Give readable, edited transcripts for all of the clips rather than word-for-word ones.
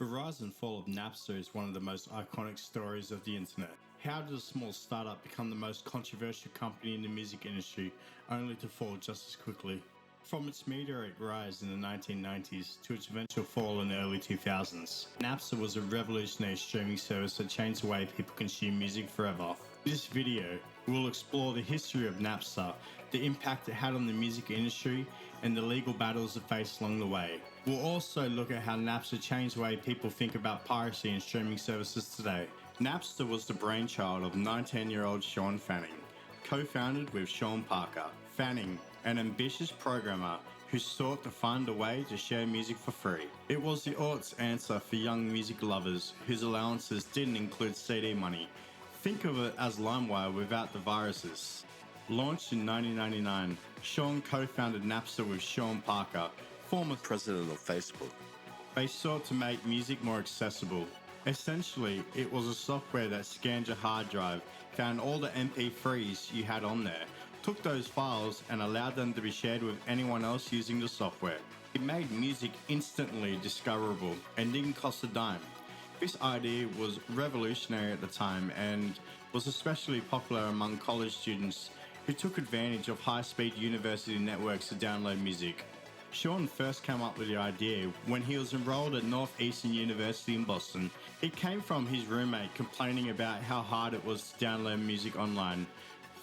The rise and fall of Napster is one of the most iconic stories of the internet. How did a small startup become the most controversial company in the music industry, only to fall just as quickly? From its meteoric rise in the 1990s to its eventual fall in the early 2000s, Napster was a revolutionary streaming service that changed the way people consume music forever. In this video, we'll explore the history of Napster, the impact it had on the music industry, and the legal battles it faced along the way. We'll also look at how Napster changed the way people think about piracy and streaming services today. Napster was the brainchild of 19-year-old Sean Fanning, co-founded with Sean Parker. Fanning, an ambitious programmer who sought to find a way to share music for free. It was the aughts answer for young music lovers whose allowances didn't include CD money. Think of it as LimeWire without the viruses. Launched in 1999, Sean co-founded Napster with Sean Parker, former president of Facebook. They sought to make music more accessible. Essentially, it was a software that scanned your hard drive, found all the MP3s you had on there, took those files and allowed them to be shared with anyone else using the software. It made music instantly discoverable and didn't cost a dime. This idea was revolutionary at the time and was especially popular among college students who took advantage of high-speed university networks to download music. Sean first came up with the idea when he was enrolled at Northeastern University in Boston. It came from his roommate complaining about how hard it was to download music online.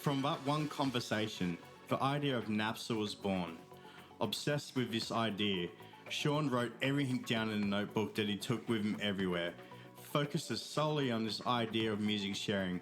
From that one conversation, the idea of Napster was born. Obsessed with this idea, Sean wrote everything down in a notebook that he took with him everywhere, focused solely on this idea of music sharing.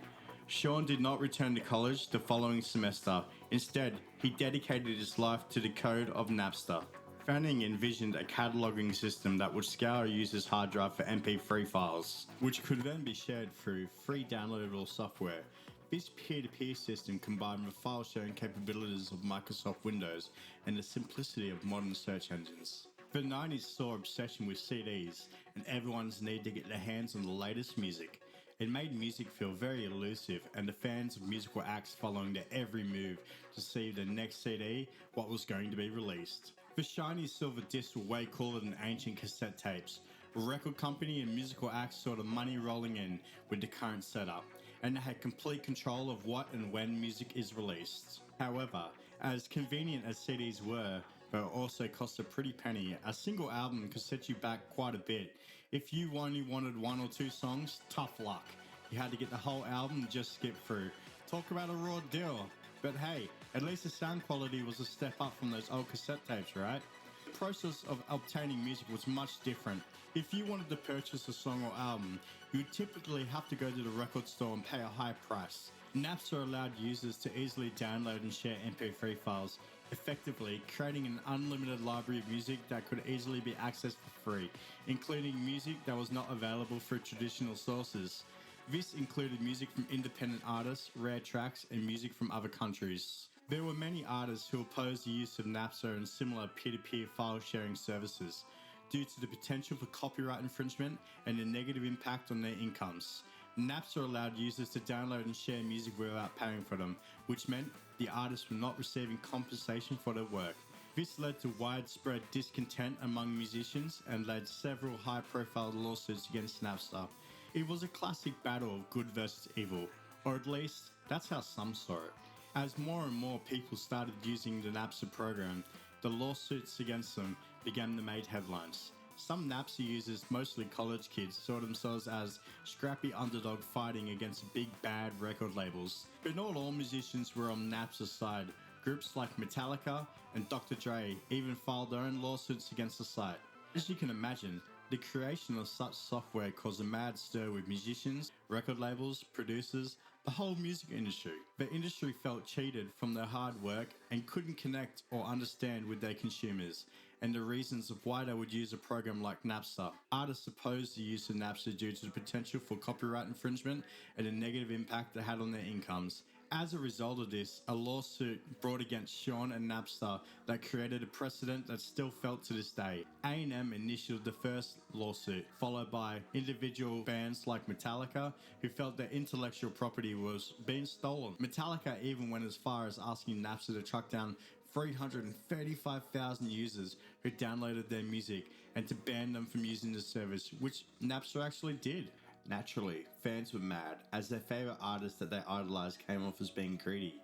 Sean did not return to college the following semester. Instead, he dedicated his life to the code of Napster. Fanning envisioned a cataloging system that would scour a user's hard drive for MP3 files, which could then be shared through free downloadable software. This peer-to-peer system combined with file sharing capabilities of Microsoft Windows and the simplicity of modern search engines. The 90s saw obsession with CDs and everyone's need to get their hands on the latest music. It made music feel very elusive, and the fans of musical acts following their every move to see the next CD, what was going to be released. The shiny silver discs were way cooler than ancient cassette tapes. A record company and musical acts saw the money rolling in with the current setup, and they had complete control of what and when music is released. However, as convenient as CDs were, they also cost a pretty penny. A single album could set you back quite a bit. If you only wanted one or two songs, tough luck. You had to get the whole album and just skip through. Talk about a raw deal. But hey, at least the sound quality was a step up from those old cassette tapes, right? The process of obtaining music was much different. If you wanted to purchase a song or album, you would typically have to go to the record store and pay a high price. Napster allowed users to easily download and share MP3 files, effectively creating an unlimited library of music that could easily be accessed for free, including music that was not available through traditional sources. This included music from independent artists, rare tracks, and music from other countries. There were many artists who opposed the use of Napster and similar peer-to-peer file sharing services due to the potential for copyright infringement and the negative impact on their incomes. Napster allowed users to download and share music without paying for them, which meant the artists were not receiving compensation for their work. This led to widespread discontent among musicians and led several high-profile lawsuits against Napster. It was a classic battle of good versus evil, or at least that's how some saw it. As more and more people started using the Napster program, the lawsuits against them began to make headlines. Some Napster users, mostly college kids, saw themselves as scrappy underdog fighting against big bad record labels. But not all musicians were on Napster's side. Groups like Metallica and Dr. Dre even filed their own lawsuits against the site. As you can imagine, the creation of such software caused a mad stir with musicians, record labels, producers, the whole music industry. The industry felt cheated from their hard work and couldn't connect or understand with their consumers and the reasons of why they would use a program like Napster. Artists opposed the use of Napster due to the potential for copyright infringement and the negative impact it had on their incomes. As a result of this, a lawsuit brought against Sean and Napster that created a precedent that's still felt to this day. A&M initiated the first lawsuit, followed by individual bands like Metallica, who felt their intellectual property was being stolen. Metallica even went as far as asking Napster to track down 335,000 users who downloaded their music and to ban them from using the service, which Napster actually did. Naturally, fans were mad as their favourite artist that they idolised came off as being greedy,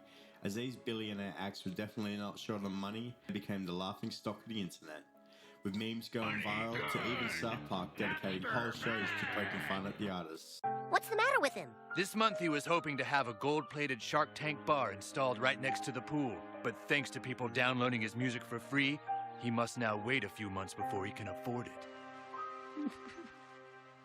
as these billionaire acts were definitely not short on money and became the laughingstock of the internet, with memes going viral to even South Park dedicating whole shows to poking fun at the artists. What's the matter with him? This month he was hoping to have a gold-plated Shark Tank bar installed right next to the pool, but thanks to people downloading his music for free, he must now wait a few months before he can afford it.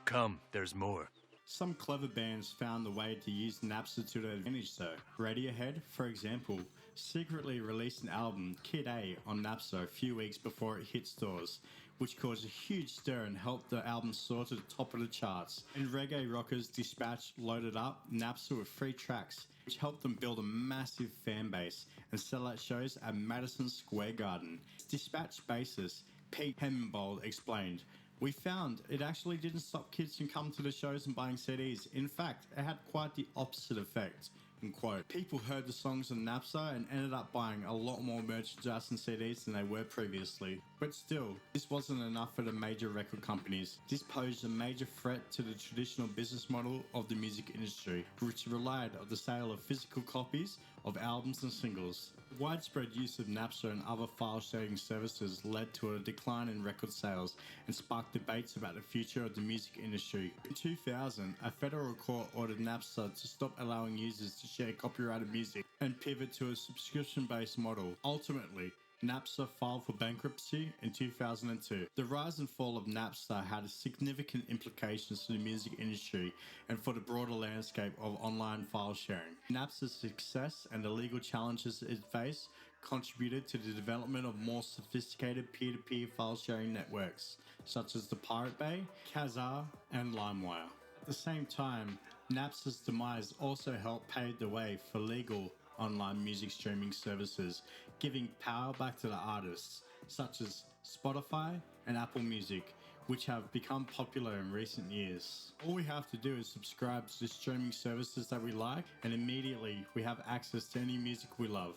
Come, there's more. Some clever bands found the way to use Napster to their advantage though. Radiohead, for example, secretly released an album, Kid A, on Napster a few weeks before it hit stores, which caused a huge stir and helped the album soar to the top of the charts. And reggae rockers Dispatch loaded up Napster with 3 tracks, which helped them build a massive fan base and sell out shows at Madison Square Garden. Dispatch bassist Pete Hemmenbold explained, "We found it actually didn't stop kids from coming to the shows and buying CDs. In fact, it had quite the opposite effect." And quote, "People heard the songs on Napster and ended up buying a lot more merchandise and CDs than they were previously. But still, this wasn't enough for the major record companies. This posed a major threat to the traditional business model of the music industry, which relied on the sale of physical copies of albums and singles. Widespread use of Napster and other file-sharing services led to a decline in record sales and sparked debates about the future of the music industry. In 2000, a federal court ordered Napster to stop allowing users to share copyrighted music and pivot to a subscription-based model. Ultimately, Napster filed for bankruptcy in 2002. The rise and fall of Napster had significant implications for the music industry and for the broader landscape of online file sharing. Napster's success and the legal challenges it faced contributed to the development of more sophisticated peer-to-peer file sharing networks, such as the Pirate Bay, Kazaa, and LimeWire. At the same time, Napster's demise also helped pave the way for legal online music streaming services, giving power back to the artists, such as Spotify and Apple Music, which have become popular in recent years. All we have to do is subscribe to the streaming services that we like, and immediately we have access to any music we love.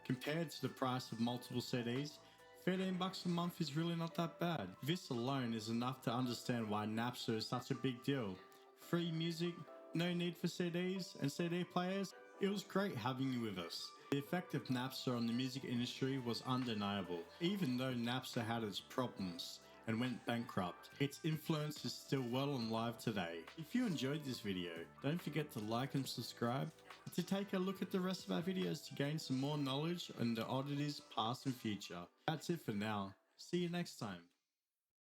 Compared to the price of multiple CDs, $13 a month is really not that bad. This alone is enough to understand why Napster is such a big deal. Free music, no need for CDs and CD players. It was great having you with us. The effect of Napster on the music industry was undeniable. Even though Napster had its problems and went bankrupt, its influence is still well and alive today. If you enjoyed this video, don't forget to like and subscribe, and to take a look at the rest of our videos to gain some more knowledge on the oddities past and future. That's it for now. See you next time.